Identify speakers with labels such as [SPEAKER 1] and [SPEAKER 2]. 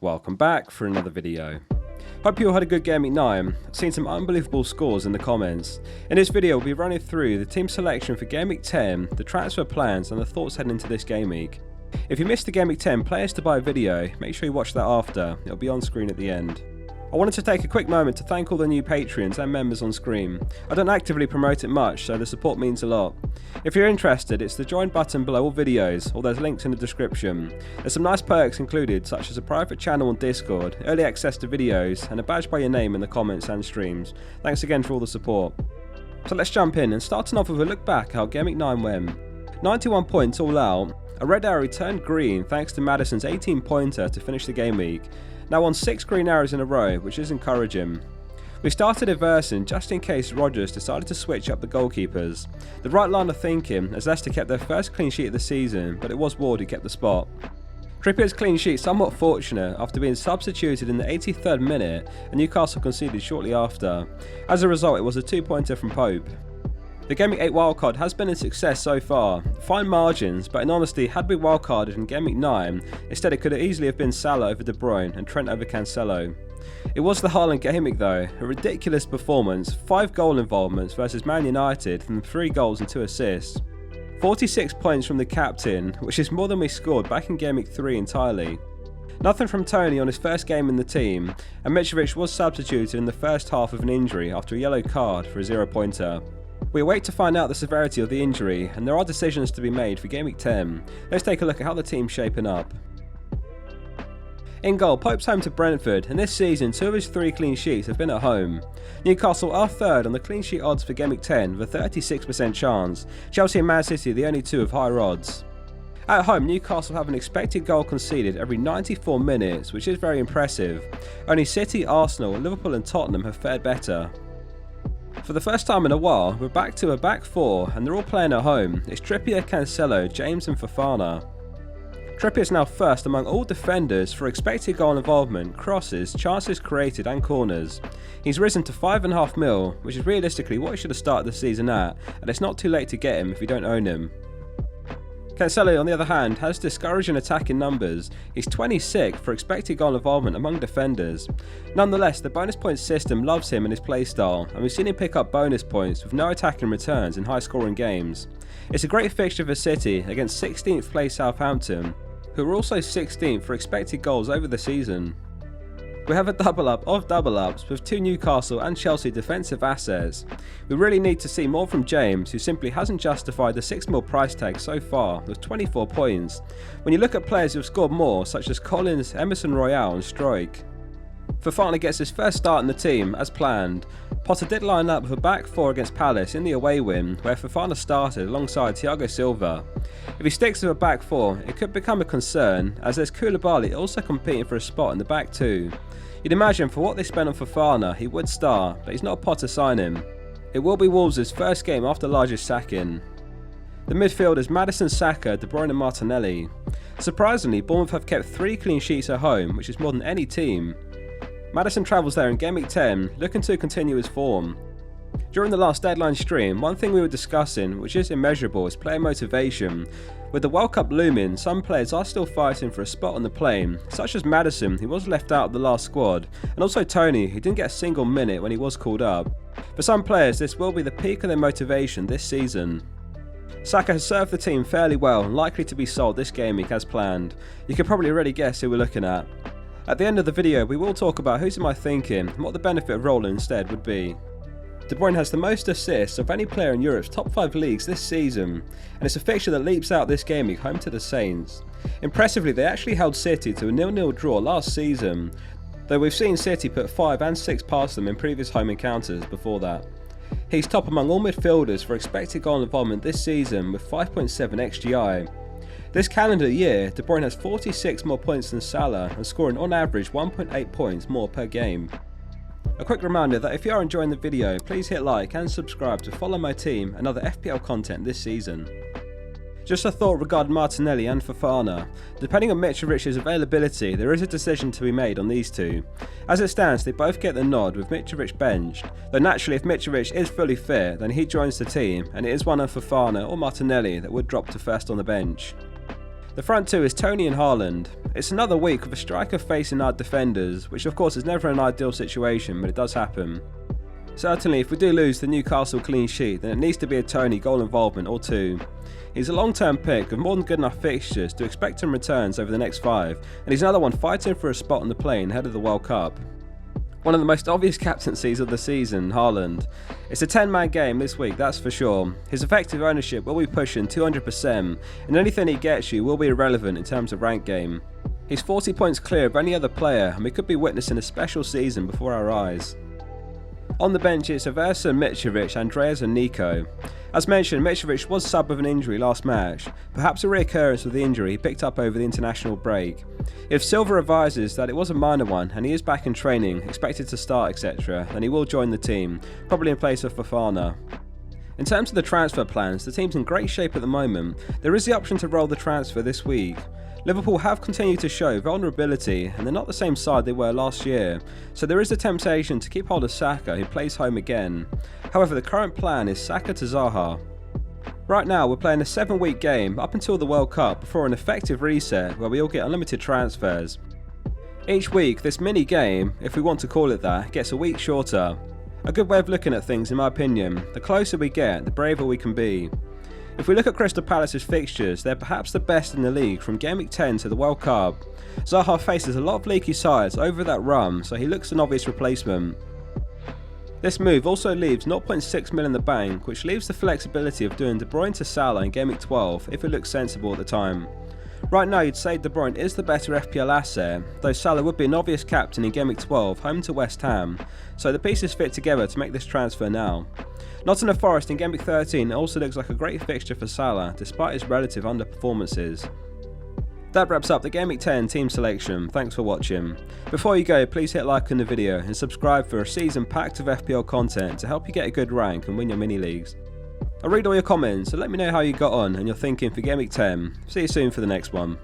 [SPEAKER 1] Welcome back for another video. Hope you all had a good Gameweek 9. I've seen some unbelievable scores in the comments. In this video we'll be running through the team selection for Gameweek 10, the transfer plans and the thoughts heading into this game week. If you missed the Gameweek 10 players to buy video, make sure you watch that after, it'll be on screen at the end. I wanted to take a quick moment to thank all the new Patreons and members on screen. I don't actively promote it much, so the support means a lot. If you're interested, it's the join button below all videos, or there's links in the description. There's some nice perks included, such as a private channel on Discord, early access to videos, and a badge by your name in the comments and streams. Thanks again for all the support. So let's jump in, and starting off with a look back at how Gameweek 9 went. 91 points all out. A red arrow turned green thanks to Maddison's 18-pointer to finish the game week. Now on 6 green arrows in a row, which is encouraging. We started Everson just in case Rodgers decided to switch up the goalkeepers. The right line of thinking, as Leicester kept their first clean sheet of the season, but it was Ward who kept the spot. Trippier's clean sheet somewhat fortunate after being substituted in the 83rd minute and Newcastle conceded shortly after. As a result, it was a 2-pointer from Pope. The Gameweek 8 wildcard has been a success so far. Fine margins, but in honesty, had we wildcarded in Gameweek 9, instead it could easily have been Salah over De Bruyne and Trent over Cancelo. It was the Haaland Gameweek though, a ridiculous performance, 5 goal involvements versus Man United and 3 goals and 2 assists. 46 points from the captain, which is more than we scored back in Gameweek 3 entirely. Nothing from Tony on his first game in the team, and Mitrovic was substituted in the first half of an injury after a yellow card for a 0-pointer. We await to find out the severity of the injury, and there are decisions to be made for Gameweek 10. Let's take a look at how the team's shaping up. In goal, Pope's home to Brentford, and this season 2 of his 3 clean sheets have been at home. Newcastle are third on the clean sheet odds for Gameweek 10 with a 36% chance. Chelsea and Man City the only 2 of higher odds. At home, Newcastle have an expected goal conceded every 94 minutes, which is very impressive. Only City, Arsenal, Liverpool and Tottenham have fared better. For the first time in a while, we're back to a back 4 and they're all playing at home. It's Trippier, Cancelo, James and Fofana. Trippier is now first among all defenders for expected goal involvement, crosses, chances created and corners. He's risen to 5.5 mil, which is realistically what he should have started the season at, and it's not too late to get him if you don't own him. Cancelo, on the other hand, has discouraging attacking numbers. He's 26th for expected goal involvement among defenders. Nonetheless, the bonus points system loves him and his playstyle, and we've seen him pick up bonus points with no attacking returns in high-scoring games. It's a great fixture for City against 16th place Southampton, who are also 16th for expected goals over the season. We have a double up of double ups with 2 Newcastle and Chelsea defensive assets. We really need to see more from James, who simply hasn't justified the 6 mil price tag so far with 24 points. When you look at players who have scored more, such as Collins, Emerson Royale and Struijk. Fofana gets his first start in the team as planned. Potter did line up with a back 4 against Palace in the away win, where Fofana started alongside Thiago Silva. If he sticks with a back 4, it could become a concern, as there's Koulibaly also competing for a spot in the back 2. You'd imagine for what they spent on Fofana, he would start, but he's not a Potter signing. It will be Wolves' first game after largest sacking. The midfield is Maddison, Saka, De Bruyne and Martinelli. Surprisingly, Bournemouth have kept 3 clean sheets at home, which is more than any team. Maddison travels there in Gameweek 10, looking to continue his form. During the last deadline stream, one thing we were discussing, which is immeasurable, is player motivation. With the World Cup looming, some players are still fighting for a spot on the plane, such as Maddison, who was left out of the last squad, and also Tony, who didn't get a single minute when he was called up. For some players, this will be the peak of their motivation this season. Saka has served the team fairly well and likely to be sold this game week as planned. You can probably already guess who we're looking at. At the end of the video, we will talk about who's in my thinking and what the benefit of rolling instead would be. De Bruyne has the most assists of any player in Europe's top 5 leagues this season, and it's a fixture that leaps out this game week home to the Saints. Impressively, they actually held City to a 0-0 draw last season, though we've seen City put 5 and 6 past them in previous home encounters before that. He's top among all midfielders for expected goal involvement this season with 5.7 XGI. This calendar year, De Bruyne has 46 more points than Salah and scoring on average 1.8 points more per game. A quick reminder that if you are enjoying the video, please hit like and subscribe to follow my team and other FPL content this season. Just a thought regarding Martinelli and Fofana. Depending on Mitrovic's availability, there is a decision to be made on these 2. As it stands, they both get the nod with Mitrovic benched, though naturally if Mitrovic is fully fit, then he joins the team and it is one of Fofana or Martinelli that would drop to first on the bench. The front two is Tony and Haaland. It's another week with a striker facing our defenders, which of course is never an ideal situation, but it does happen. Certainly if we do lose the Newcastle clean sheet, then it needs to be a Tony goal involvement or two. He's a long-term pick with more than good enough fixtures to expect him returns over the next 5, and he's another one fighting for a spot on the plane ahead of the World Cup. One of the most obvious captaincies of the season, Haaland. It's a 10-man game this week, that's for sure. His effective ownership will be pushing 200%, and anything he gets you will be irrelevant in terms of rank game. He's 40 points clear of any other player, and we could be witnessing a special season before our eyes. On the bench it's Aversa, Mitrovic, Andreas and Nico. As mentioned, Mitrovic was subbed with an injury last match, perhaps a reoccurrence of the injury he picked up over the international break. If Silva advises that it was a minor one and he is back in training, expected to start etc, then he will join the team, probably in place of Fofana. In terms of the transfer plans, the team's in great shape at the moment. There is the option to roll the transfer this week. Liverpool have continued to show vulnerability and they're not the same side they were last year, so there is the temptation to keep hold of Saka, who plays home again. However, the current plan is Saka to Zaha. Right now we're playing a 7-week game up until the World Cup before an effective reset where we all get unlimited transfers. Each week this mini game, if we want to call it that, gets a week shorter. A good way of looking at things in my opinion. The closer we get, the braver we can be. If we look at Crystal Palace's fixtures, they're perhaps the best in the league from Gameweek 10 to the World Cup. Zaha faces a lot of leaky sides over that run, so he looks an obvious replacement. This move also leaves 0.6 mil in the bank, which leaves the flexibility of doing De Bruyne to Salah in Gameweek 12 if it looks sensible at the time. Right now you'd say De Bruyne is the better FPL asset, though Salah would be an obvious captain in Gameweek 12 home to West Ham, so the pieces fit together to make this transfer now. Nottingham Forest in Gameweek 13 also looks like a great fixture for Salah despite his relative underperformances. That wraps up the Gameweek 10 team selection, thanks for watching. Before you go, please hit like on the video and subscribe for a season packed of FPL content to help you get a good rank and win your mini leagues. I'll read all your comments, so let me know how you got on and your thinking for Gameweek 10. See you soon for the next one.